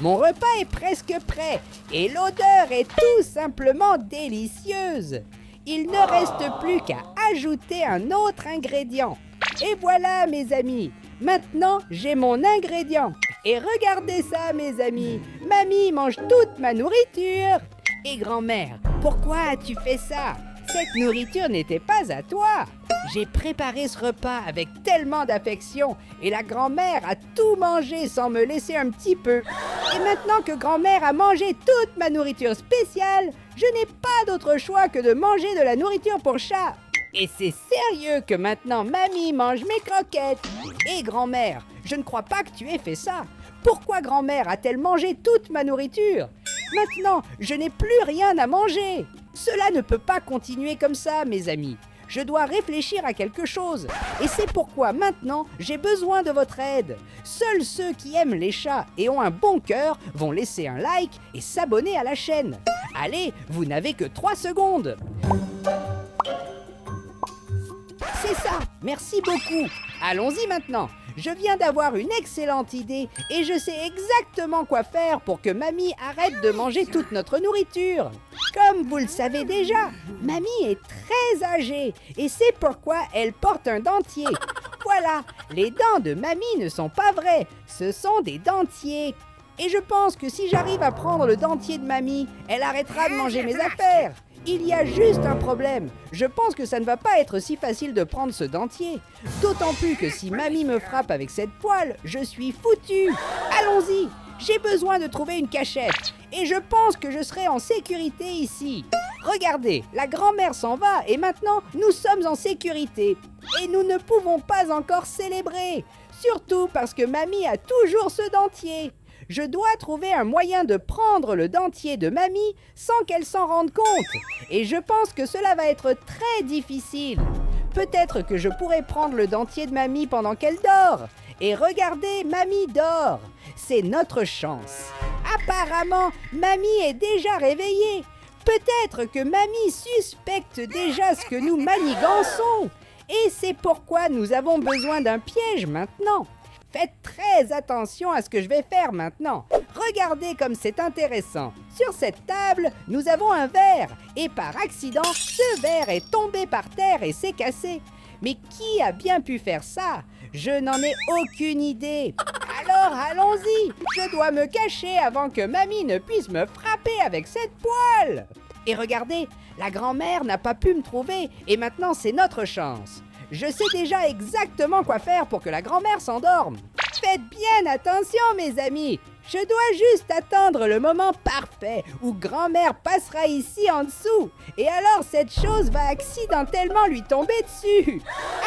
mon repas est presque prêt et l'odeur est tout simplement délicieuse. Il ne reste plus qu'à ajouter un autre ingrédient. Et voilà mes amis, maintenant j'ai mon ingrédient. Et regardez ça mes amis, mamie mange toute ma nourriture. Et grand-mère, pourquoi as-tu fait ça? Cette nourriture n'était pas à toi. J'ai préparé ce repas avec tellement d'affection et la grand-mère a tout mangé sans me laisser un petit peu. Et maintenant que grand-mère a mangé toute ma nourriture spéciale, je n'ai pas d'autre choix que de manger de la nourriture pour chat. Et c'est sérieux que maintenant mamie mange mes croquettes. Et grand-mère, je ne crois pas que tu aies fait ça. Pourquoi grand-mère a-t-elle mangé toute ma nourriture? Maintenant, je n'ai plus rien à manger. Cela ne peut pas continuer comme ça, mes amis. Je dois réfléchir à quelque chose. Et c'est pourquoi maintenant, j'ai besoin de votre aide. Seuls ceux qui aiment les chats et ont un bon cœur vont laisser un like et s'abonner à la chaîne. Allez, vous n'avez que 3 secondes. C'est ça, merci beaucoup. Allons-y maintenant. Je viens d'avoir une excellente idée et je sais exactement quoi faire pour que mamie arrête de manger toute notre nourriture. Comme vous le savez déjà, mamie est très âgée et c'est pourquoi elle porte un dentier. Voilà, les dents de mamie ne sont pas vraies, ce sont des dentiers. Et je pense que si j'arrive à prendre le dentier de mamie, elle arrêtera de manger mes affaires. Il y a juste un problème. Je pense que ça ne va pas être si facile de prendre ce dentier. D'autant plus que si mamie me frappe avec cette poêle, je suis foutu. Allons-y, j'ai besoin de trouver une cachette. Et je pense que je serai en sécurité ici. Regardez, la grand-mère s'en va et maintenant nous sommes en sécurité. Et nous ne pouvons pas encore célébrer. Surtout parce que mamie a toujours ce dentier. Je dois trouver un moyen de prendre le dentier de mamie sans qu'elle s'en rende compte. Et je pense que cela va être très difficile. Peut-être que je pourrais prendre le dentier de mamie pendant qu'elle dort. Et regardez, mamie dort. C'est notre chance. Apparemment, mamie est déjà réveillée. Peut-être que mamie suspecte déjà ce que nous manigançons. Et c'est pourquoi nous avons besoin d'un piège maintenant. Faites très attention à ce que je vais faire maintenant. Regardez comme c'est intéressant. Sur cette table, nous avons un verre. Et par accident, ce verre est tombé par terre et s'est cassé. Mais qui a bien pu faire ça? Je n'en ai aucune idée. Alors allons-y. Je dois me cacher avant que mamie ne puisse me frapper avec cette poêle. Et regardez, la grand-mère n'a pas pu me trouver. Et maintenant, c'est notre chance. Je sais déjà exactement quoi faire pour que la grand-mère s'endorme. Faites bien attention, mes amis. Je dois juste attendre le moment parfait où grand-mère passera ici en dessous. Et alors cette chose va accidentellement lui tomber dessus.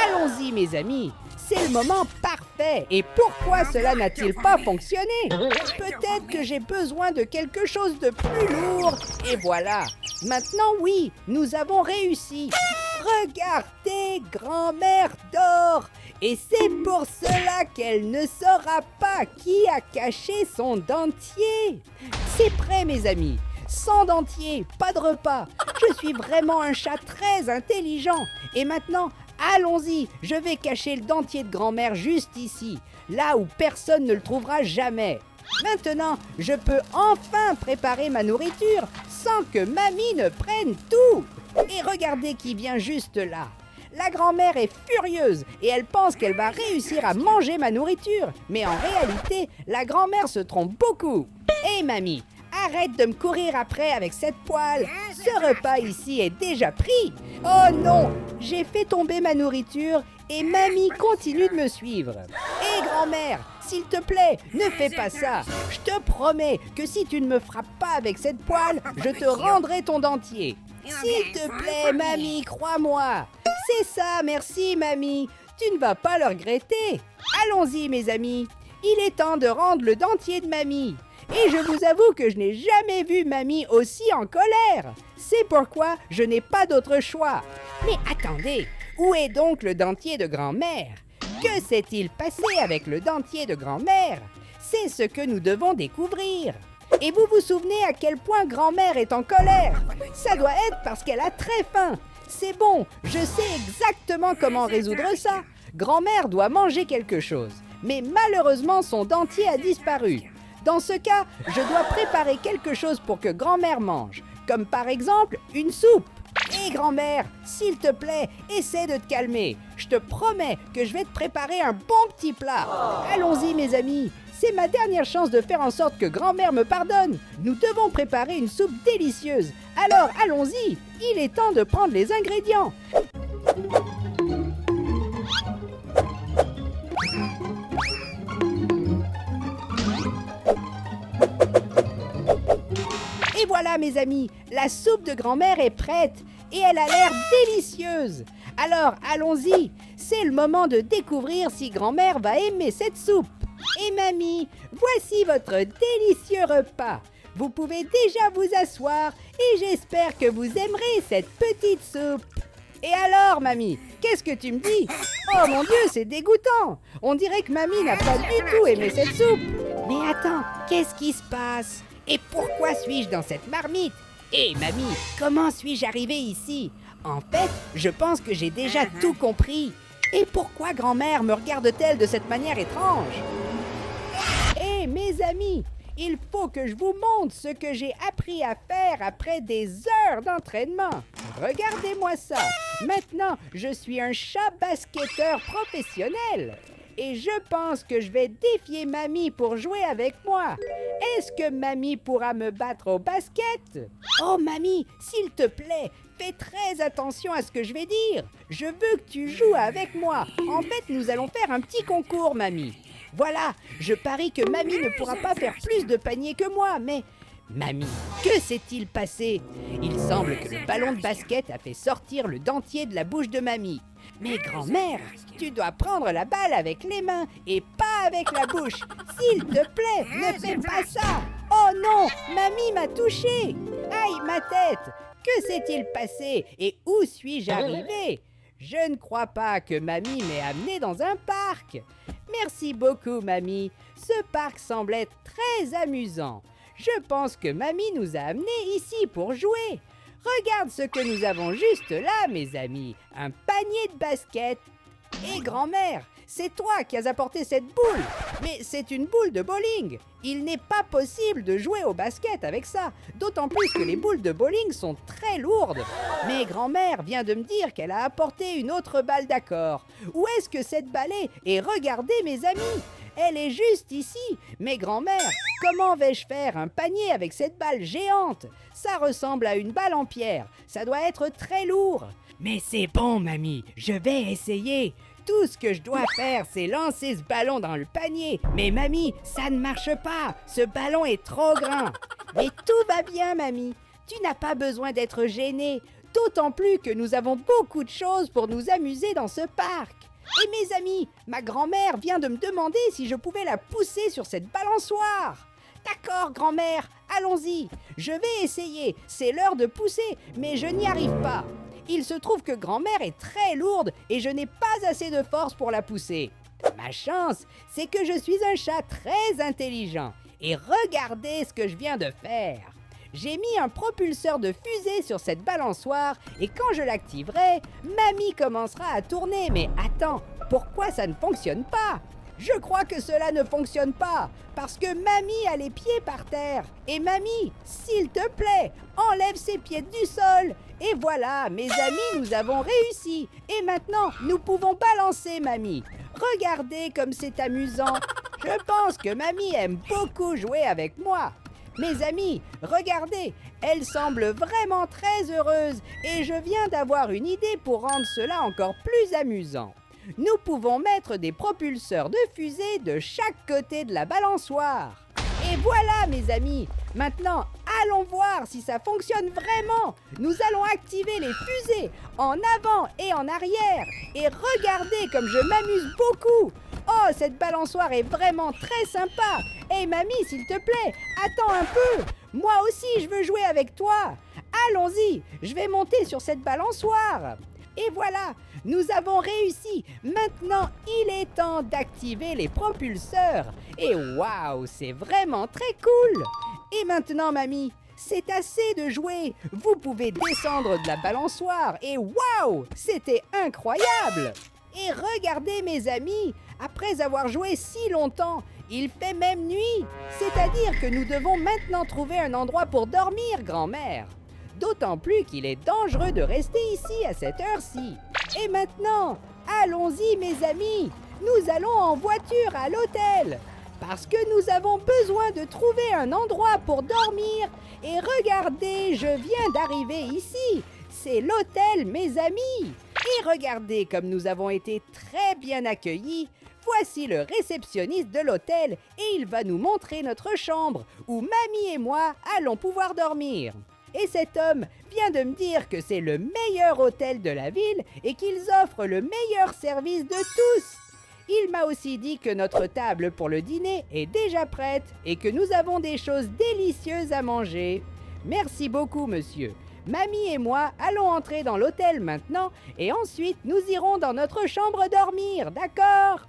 Allons-y, mes amis. C'est le moment parfait. Et pourquoi cela n'a-t-il pas fonctionné? Peut-être que j'ai besoin de quelque chose de plus lourd. Et voilà. Maintenant, oui, nous avons réussi. Regardez, grand-mère dort. Et c'est pour cela qu'elle ne saura pas qui a caché son dentier. C'est prêt, mes amis. Sans dentier, pas de repas. Je suis vraiment un chat très intelligent. Et maintenant, allons-y, je vais cacher le dentier de grand-mère juste ici, là où personne ne le trouvera jamais. Maintenant, je peux enfin préparer ma nourriture sans que mamie ne prenne tout. Et regardez qui vient juste là. La grand-mère est furieuse et elle pense qu'elle va réussir à manger ma nourriture. Mais en réalité, la grand-mère se trompe beaucoup. Hé mamie, arrête de me courir après avec cette poêle. Ce repas ici est déjà pris. Oh non, j'ai fait tomber ma nourriture et mamie continue de me suivre. Hé grand-mère, s'il te plaît, ne fais pas ça. Je te promets que si tu ne me frappes pas avec cette poêle, je te rendrai ton dentier. S'il te plaît, mamie, crois-moi. C'est ça, merci, mamie. Tu ne vas pas le regretter. Allons-y, mes amis. Il est temps de rendre le dentier de mamie. Et je vous avoue que je n'ai jamais vu mamie aussi en colère. C'est pourquoi je n'ai pas d'autre choix. Mais attendez, où est donc le dentier de grand-mère? Que s'est-il passé avec le dentier de grand-mère? C'est ce que nous devons découvrir. Et vous vous souvenez à quel point grand-mère est en colère? Ça doit être parce qu'elle a très faim. C'est bon, je sais exactement comment résoudre ça. Grand-mère doit manger quelque chose. Mais malheureusement, son dentier a disparu. Dans ce cas, je dois préparer quelque chose pour que grand-mère mange, comme par exemple une soupe. Hé grand-mère, s'il te plaît, essaie de te calmer. Je te promets que je vais te préparer un bon petit plat. Allons-y mes amis, c'est ma dernière chance de faire en sorte que grand-mère me pardonne. Nous devons préparer une soupe délicieuse. Alors allons-y, il est temps de prendre les ingrédients. Et voilà mes amis, la soupe de grand-mère est prête et elle a l'air délicieuse. Alors allons-y, c'est le moment de découvrir si grand-mère va aimer cette soupe. Et mamie, voici votre délicieux repas. Vous pouvez déjà vous asseoir et j'espère que vous aimerez cette petite soupe. Et alors mamie, qu'est-ce que tu me dis? Oh mon Dieu, c'est dégoûtant. On dirait que mamie n'a pas du tout aimé cette soupe. Mais attends, qu'est-ce qui se passe? Et pourquoi suis-je dans cette marmite? Hé mamie, comment suis-je arrivée ici? En fait, je pense que j'ai déjà tout compris. Et pourquoi grand-mère me regarde-t-elle de cette manière étrange? Hé mes amis, il faut que je vous montre ce que j'ai appris à faire après des heures d'entraînement. Regardez-moi ça. Maintenant, je suis un chat basketteur professionnel. Et je pense que je vais défier mamie pour jouer avec moi. Est-ce que mamie pourra me battre au basket? Oh mamie, s'il te plaît, fais très attention à ce que je vais dire. Je veux que tu joues avec moi. En fait, nous allons faire un petit concours, mamie. Voilà, je parie que mamie ne pourra pas faire plus de paniers que moi, mais... Mamie, que s'est-il passé? Il semble que le ballon de basket a fait sortir le dentier de la bouche de mamie. Mais grand-mère, tu dois prendre la balle avec les mains et pas avec la bouche. S'il te plaît, ne fais pas ça. Oh non, mamie m'a touché. Aïe, ma tête. Que s'est-il passé et où suis-je arrivé? Je ne crois pas que mamie m'ait amené dans un parc. Merci beaucoup, mamie. Ce parc semble être très amusant. Je pense que mamie nous a amenés ici pour jouer. Regarde ce que nous avons juste là, mes amis. Un panier de basket. Et grand-mère, c'est toi qui as apporté cette boule. Mais c'est une boule de bowling. Il n'est pas possible de jouer au basket avec ça. D'autant plus que les boules de bowling sont très lourdes. Mais grand-mère vient de me dire qu'elle a apporté une autre balle d'accord. Où est-ce que cette balle est? Et regardez mes amis, elle est juste ici. Mais grand-mère, comment vais-je faire un panier avec cette balle géante? Ça ressemble à une balle en pierre. Ça doit être très lourd. Mais c'est bon, mamie, je vais essayer. Tout ce que je dois faire, c'est lancer ce ballon dans le panier. Mais mamie, ça ne marche pas. Ce ballon est trop grand. Mais tout va bien, mamie. Tu n'as pas besoin d'être gênée. D'autant plus que nous avons beaucoup de choses pour nous amuser dans ce parc. Et mes amis, ma grand-mère vient de me demander si je pouvais la pousser sur cette balançoire. D'accord, grand-mère, allons-y. Je vais essayer. C'est l'heure de pousser, mais je n'y arrive pas. Il se trouve que grand-mère est très lourde et je n'ai pas assez de force pour la pousser. Ma chance, c'est que je suis un chat très intelligent. Et regardez ce que je viens de faire. J'ai mis un propulseur de fusée sur cette balançoire et quand je l'activerai, mamie commencera à tourner. Mais attends, pourquoi ça ne fonctionne pas? Je crois que cela ne fonctionne pas, parce que mamie a les pieds par terre. Et mamie, s'il te plaît, enlève ses pieds du sol. Et voilà, mes amis, nous avons réussi. Et maintenant, nous pouvons balancer mamie. Regardez comme c'est amusant. Je pense que mamie aime beaucoup jouer avec moi. Mes amis, regardez, elle semble vraiment très heureuse. Et je viens d'avoir une idée pour rendre cela encore plus amusant. Nous pouvons mettre des propulseurs de fusée de chaque côté de la balançoire. Et voilà mes amis, maintenant allons voir si ça fonctionne vraiment. Nous allons activer les fusées en avant et en arrière. Et regardez comme je m'amuse beaucoup. Oh, cette balançoire est vraiment très sympa. Hey mamie, s'il te plaît, attends un peu. Moi aussi je veux jouer avec toi. Allons-y, je vais monter sur cette balançoire. Et voilà, nous avons réussi. Maintenant, il est temps d'activer les propulseurs. Et waouh, c'est vraiment très cool. Et maintenant, mamie, c'est assez de jouer. Vous pouvez descendre de la balançoire. Et waouh, c'était incroyable. Et regardez, mes amis, Après avoir joué si longtemps, il fait même nuit. C'est-à-dire que nous devons maintenant trouver un endroit pour dormir, grand-mère. D'autant plus qu'il est dangereux de rester ici à cette heure-ci. Et maintenant, allons-y mes amis, nous allons en voiture à l'hôtel. Parce que nous avons besoin de trouver un endroit pour dormir. Et regardez, je viens d'arriver ici. C'est l'hôtel, mes amis. Et regardez comme nous avons été très bien accueillis. Voici le réceptionniste de l'hôtel et il va nous montrer notre chambre où mamie et moi allons pouvoir dormir. Et cet homme vient de me dire que c'est le meilleur hôtel de la ville et qu'ils offrent le meilleur service de tous. Il m'a aussi dit que notre table pour le dîner est déjà prête et que nous avons des choses délicieuses à manger. Merci beaucoup, monsieur. Mamie et moi allons entrer dans l'hôtel maintenant et ensuite nous irons dans notre chambre dormir, d'accord?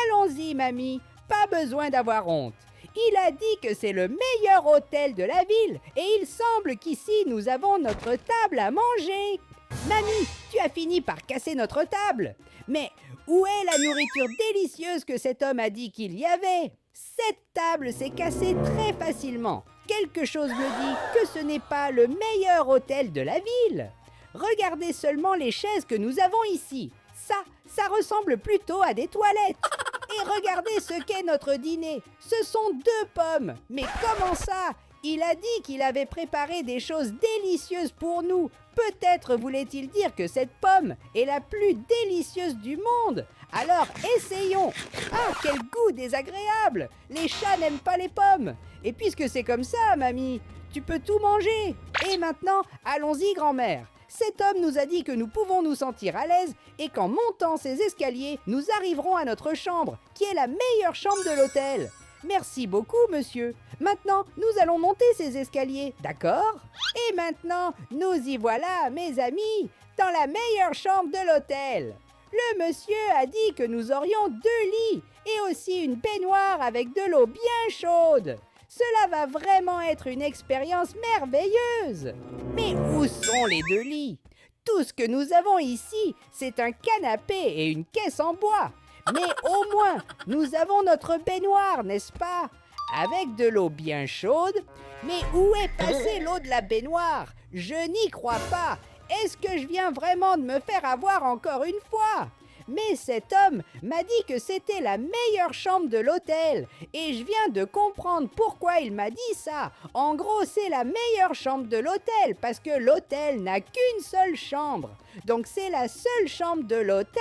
Allons-y, mamie, pas besoin d'avoir honte. Il a dit que c'est le meilleur hôtel de la ville et il semble qu'ici nous avons notre table à manger. Mamie, tu as fini par casser notre table. Mais où est la nourriture délicieuse que cet homme a dit qu'il y avait? Cette table s'est cassée très facilement. Quelque chose me dit que ce n'est pas le meilleur hôtel de la ville. Regardez seulement les chaises que nous avons ici. Ça ressemble plutôt à des toilettes. Et regardez ce qu'est notre dîner. Ce sont 2 pommes. Mais comment ça? Il a dit qu'il avait préparé des choses délicieuses pour nous. Peut-être voulait-il dire que cette pomme est la plus délicieuse du monde. Alors essayons. Ah, quel goût désagréable. Les chats n'aiment pas les pommes. Et puisque c'est comme ça, mamie, tu peux tout manger. Et maintenant, allons-y, grand-mère. Cet homme nous a dit que nous pouvons nous sentir à l'aise et qu'en montant ces escaliers, nous arriverons à notre chambre, qui est la meilleure chambre de l'hôtel. Merci beaucoup, monsieur. Maintenant, nous allons monter ces escaliers, d'accord? Et maintenant, nous y voilà, mes amis, dans la meilleure chambre de l'hôtel. Le monsieur a dit que nous aurions 2 lits et aussi une baignoire avec de l'eau bien chaude. Cela va vraiment être une expérience merveilleuse. Mais où sont les 2 lits? Tout ce que nous avons ici, c'est un canapé et une caisse en bois. Mais au moins, nous avons notre baignoire, n'est-ce pas? Avec de l'eau bien chaude. Mais où est passée l'eau de la baignoire? Je n'y crois pas. Est-ce que je viens vraiment de me faire avoir encore une fois? Mais cet homme m'a dit que c'était la meilleure chambre de l'hôtel. Et je viens de comprendre pourquoi il m'a dit ça. En gros, c'est la meilleure chambre de l'hôtel parce que l'hôtel n'a qu'une seule chambre. Donc c'est la seule chambre de l'hôtel.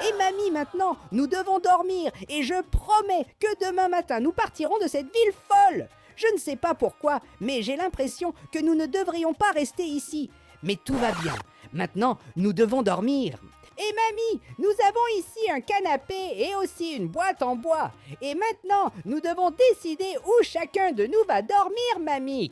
Et mamie, maintenant, nous devons dormir. Et je promets que demain matin, nous partirons de cette ville folle. Je ne sais pas pourquoi, mais j'ai l'impression que nous ne devrions pas rester ici. Mais tout va bien. Maintenant, nous devons dormir. Et mamie, nous avons ici un canapé et aussi une boîte en bois. Et maintenant, nous devons décider où chacun de nous va dormir, mamie.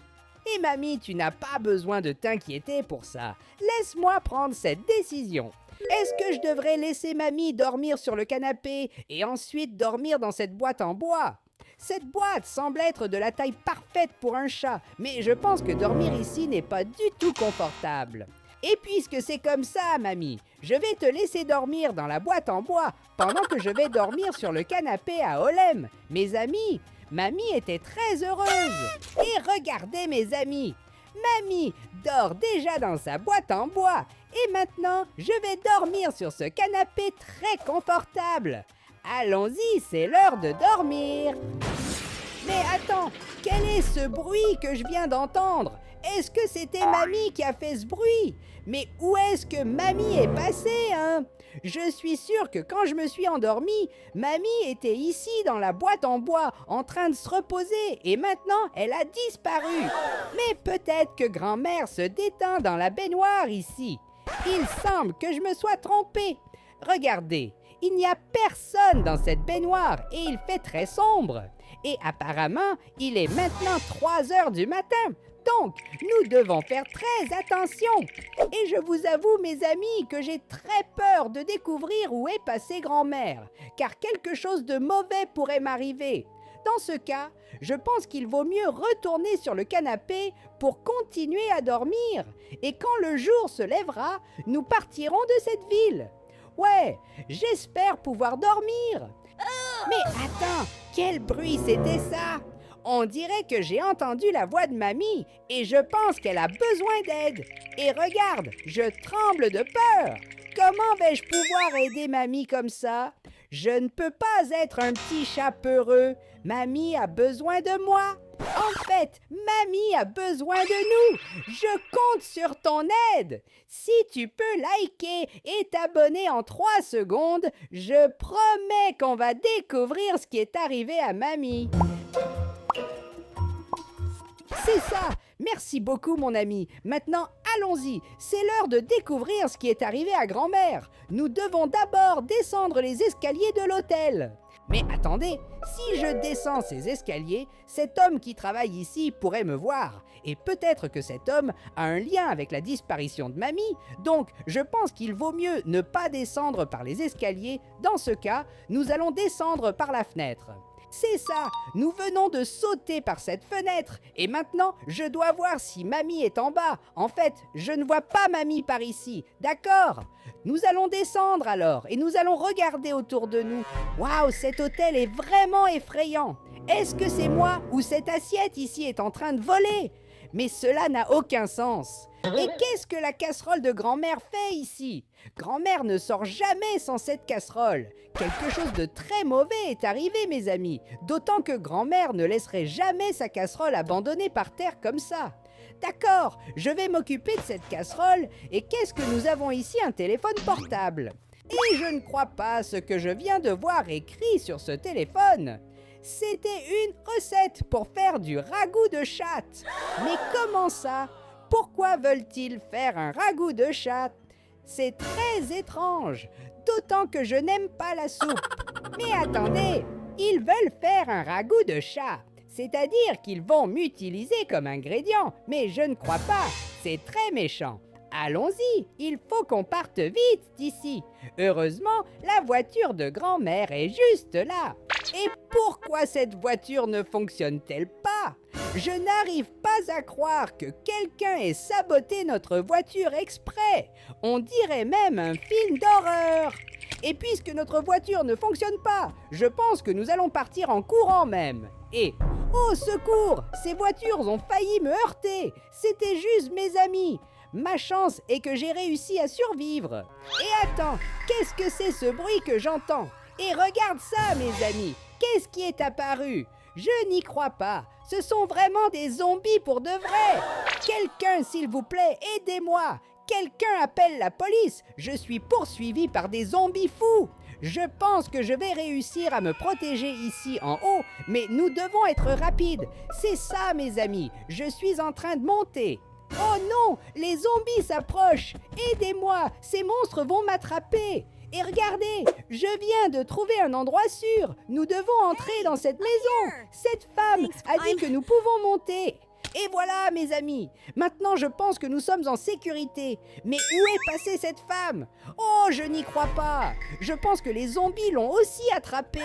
Et mamie, tu n'as pas besoin de t'inquiéter pour ça. Laisse-moi prendre cette décision. Est-ce que je devrais laisser mamie dormir sur le canapé et ensuite dormir dans cette boîte en bois? Cette boîte semble être de la taille parfaite pour un chat, mais je pense que dormir ici n'est pas du tout confortable. Et puisque c'est comme ça, mamie, je vais te laisser dormir dans la boîte en bois pendant que je vais dormir sur le canapé à Olem. Mes amis, mamie était très heureuse. Et regardez, mes amis, mamie dort déjà dans sa boîte en bois. Et maintenant, je vais dormir sur ce canapé très confortable. Allons-y, c'est l'heure de dormir. Mais attends, quel est ce bruit que je viens d'entendre? Est-ce que c'était mamie qui a fait ce bruit? Mais où est-ce que mamie est passée, hein? Je suis sûre que quand je me suis endormie, mamie était ici dans la boîte en bois en train de se reposer et maintenant elle a disparu. Mais peut-être que grand-mère se détend dans la baignoire ici. Il semble que je me sois trompée. Regardez, il n'y a personne dans cette baignoire et il fait très sombre. Et apparemment, il est maintenant 3 heures du matin. Donc, nous devons faire très attention. Et je vous avoue, mes amis, que j'ai très peur de découvrir où est passée grand-mère, car quelque chose de mauvais pourrait m'arriver. Dans ce cas, je pense qu'il vaut mieux retourner sur le canapé pour continuer à dormir. Et quand le jour se lèvera, nous partirons de cette ville. Ouais, j'espère pouvoir dormir. Mais attends, quel bruit c'était ça? On dirait que j'ai entendu la voix de mamie et je pense qu'elle a besoin d'aide. Et regarde, je tremble de peur. Comment vais-je pouvoir aider mamie comme ça? Je ne peux pas être un petit chat peureux. Mamie a besoin de moi. En fait, mamie a besoin de nous. Je compte sur ton aide. Si tu peux liker et t'abonner en 3 secondes, je promets qu'on va découvrir ce qui est arrivé à mamie. C'est ça! Merci beaucoup mon ami. Maintenant, allons-y. C'est l'heure de découvrir ce qui est arrivé à grand-mère. Nous devons d'abord descendre les escaliers de l'hôtel. Mais attendez, si je descends ces escaliers, cet homme qui travaille ici pourrait me voir. Et peut-être que cet homme a un lien avec la disparition de mamie. Donc, je pense qu'il vaut mieux ne pas descendre par les escaliers. Dans ce cas, nous allons descendre par la fenêtre. C'est ça, nous venons de sauter par cette fenêtre et maintenant je dois voir si mamie est en bas. En fait, je ne vois pas mamie par ici, d'accord? Nous allons descendre alors et nous allons regarder autour de nous. Waouh, cet hôtel est vraiment effrayant. Est-ce que c'est moi ou cette assiette ici est en train de voler? Mais cela n'a aucun sens. Et qu'est-ce que la casserole de grand-mère fait ici? Grand-mère ne sort jamais sans cette casserole. Quelque chose de très mauvais est arrivé, mes amis. D'autant que grand-mère ne laisserait jamais sa casserole abandonnée par terre comme ça. D'accord, je vais m'occuper de cette casserole. Et qu'est-ce que nous avons ici? Un téléphone portable. Et je ne crois pas ce que je viens de voir écrit sur ce téléphone. C'était une recette pour faire du ragoût de chatte. Mais comment ça? Pourquoi veulent-ils faire un ragoût de chatte? C'est très étrange, d'autant que je n'aime pas la soupe. Mais attendez, ils veulent faire un ragoût de chat, c'est-à-dire qu'ils vont m'utiliser comme ingrédient, mais je ne crois pas, c'est très méchant. Allons-y, il faut qu'on parte vite d'ici. Heureusement, la voiture de grand-mère est juste là. Et pourquoi cette voiture ne fonctionne-t-elle pas? Je n'arrive pas à croire que quelqu'un ait saboté notre voiture exprès. On dirait même un film d'horreur. Et puisque notre voiture ne fonctionne pas, je pense que nous allons partir en courant même. Et, oh secours, ces voitures ont failli me heurter. C'était juste mes amis. Ma chance est que j'ai réussi à survivre. Et attends, qu'est-ce que c'est ce bruit que j'entends? Et regarde ça, mes amis, qu'est-ce qui est apparu? Je n'y crois pas, ce sont vraiment des zombies pour de vrai. Quelqu'un, s'il vous plaît, aidez-moi. Quelqu'un appelle la police, je suis poursuivi par des zombies fous. Je pense que je vais réussir à me protéger ici en haut, mais nous devons être rapides. C'est ça, mes amis, je suis en train de monter. Oh non, les zombies s'approchent. Aidez-moi, ces monstres vont m'attraper. Et regardez, je viens de trouver un endroit sûr. Nous devons entrer dans cette maison. Cette femme a dit que nous pouvons monter. Et voilà, mes amis. Maintenant, je pense que nous sommes en sécurité. Mais où est passée cette femme? Oh, je n'y crois pas. Je pense que les zombies l'ont aussi attrapée.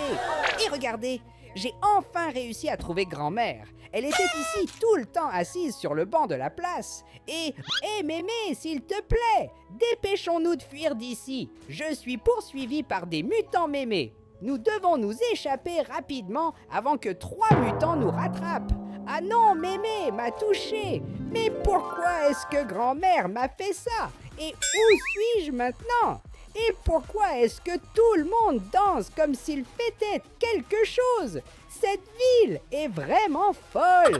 Et regardez, j'ai enfin réussi à trouver grand-mère. Elle était ici tout le temps assise sur le banc de la place. Et, mémé, s'il te plaît, dépêchons-nous de fuir d'ici. Je suis poursuivi par des mutants mémés. Nous devons nous échapper rapidement avant que 3 mutants nous rattrapent. Ah non, mémé m'a touché. Mais pourquoi est-ce que grand-mère m'a fait ça? Et où suis-je maintenant? Et pourquoi est-ce que tout le monde danse comme s'il fêtait quelque chose? Cette ville est vraiment folle.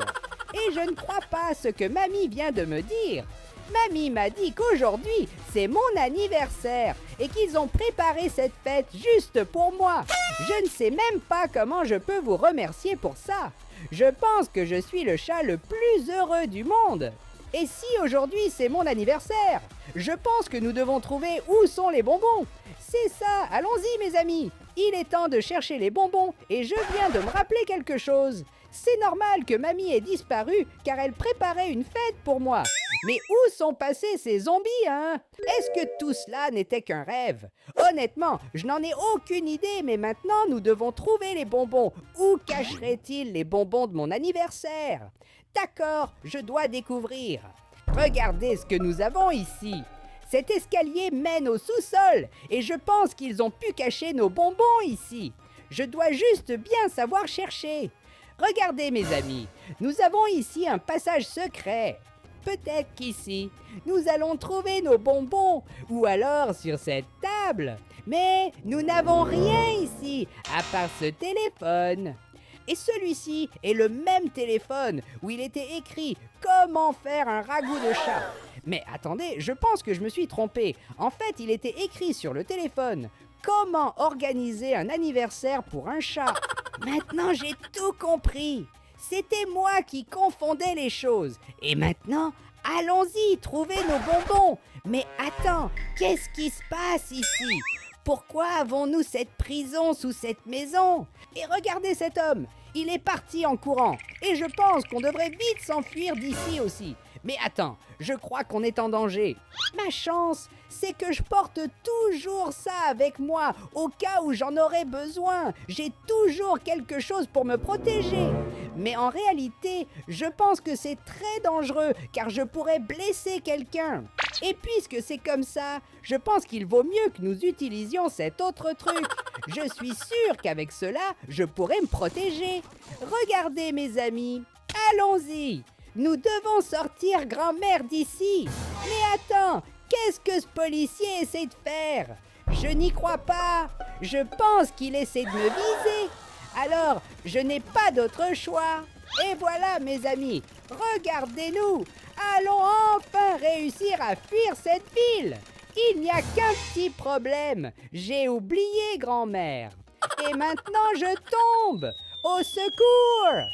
Et je ne crois pas ce que mamie vient de me dire. Mamie m'a dit qu'aujourd'hui, c'est mon anniversaire et qu'ils ont préparé cette fête juste pour moi. Je ne sais même pas comment je peux vous remercier pour ça. Je pense que je suis le chat le plus heureux du monde. Et si aujourd'hui c'est mon anniversaire, je pense que nous devons trouver où sont les bonbons. C'est ça, allons-y mes amis. Il est temps de chercher les bonbons et je viens de me rappeler quelque chose. C'est normal que mamie ait disparu car elle préparait une fête pour moi. Mais où sont passés ces zombies, hein? Est-ce que tout cela n'était qu'un rêve? Honnêtement, je n'en ai aucune idée, mais maintenant nous devons trouver les bonbons. Où cacheraient-ils les bonbons de mon anniversaire? D'accord, je dois découvrir. Regardez ce que nous avons ici. Cet escalier mène au sous-sol et je pense qu'ils ont pu cacher nos bonbons ici. Je dois juste bien savoir chercher. Regardez mes amis, nous avons ici un passage secret. Peut-être qu'ici, nous allons trouver nos bonbons ou alors sur cette table. Mais nous n'avons rien ici à part ce téléphone. Et celui-ci est le même téléphone où il était écrit « Comment faire un ragoût de chat ». Mais attendez, je pense que je me suis trompé. En fait, il était écrit sur le téléphone « Comment organiser un anniversaire pour un chat ». Maintenant, j'ai tout compris. C'était moi qui confondais les choses. Et maintenant, allons-y, trouver nos bonbons. Mais attends, qu'est-ce qui se passe ici ? Pourquoi avons-nous cette prison sous cette maison ? Et regardez cet homme, il est parti en courant. Et je pense qu'on devrait vite s'enfuir d'ici aussi. Mais attends, je crois qu'on est en danger. Ma chance, c'est que je porte toujours ça avec moi, au cas où j'en aurais besoin. J'ai toujours quelque chose pour me protéger. Mais en réalité, je pense que c'est très dangereux, car je pourrais blesser quelqu'un. Et puisque c'est comme ça, je pense qu'il vaut mieux que nous utilisions cet autre truc. Je suis sûre qu'avec cela, je pourrais me protéger. Regardez mes amis, allons-y. Nous devons sortir grand-mère d'ici. Mais attends, qu'est-ce que ce policier essaie de faire ? Je n'y crois pas. Je pense qu'il essaie de me viser. Alors, je n'ai pas d'autre choix. Et voilà, mes amis, regardez-nous. Allons enfin réussir à fuir cette ville. Il n'y a qu'un petit problème. J'ai oublié grand-mère. Et maintenant, je tombe. Au secours !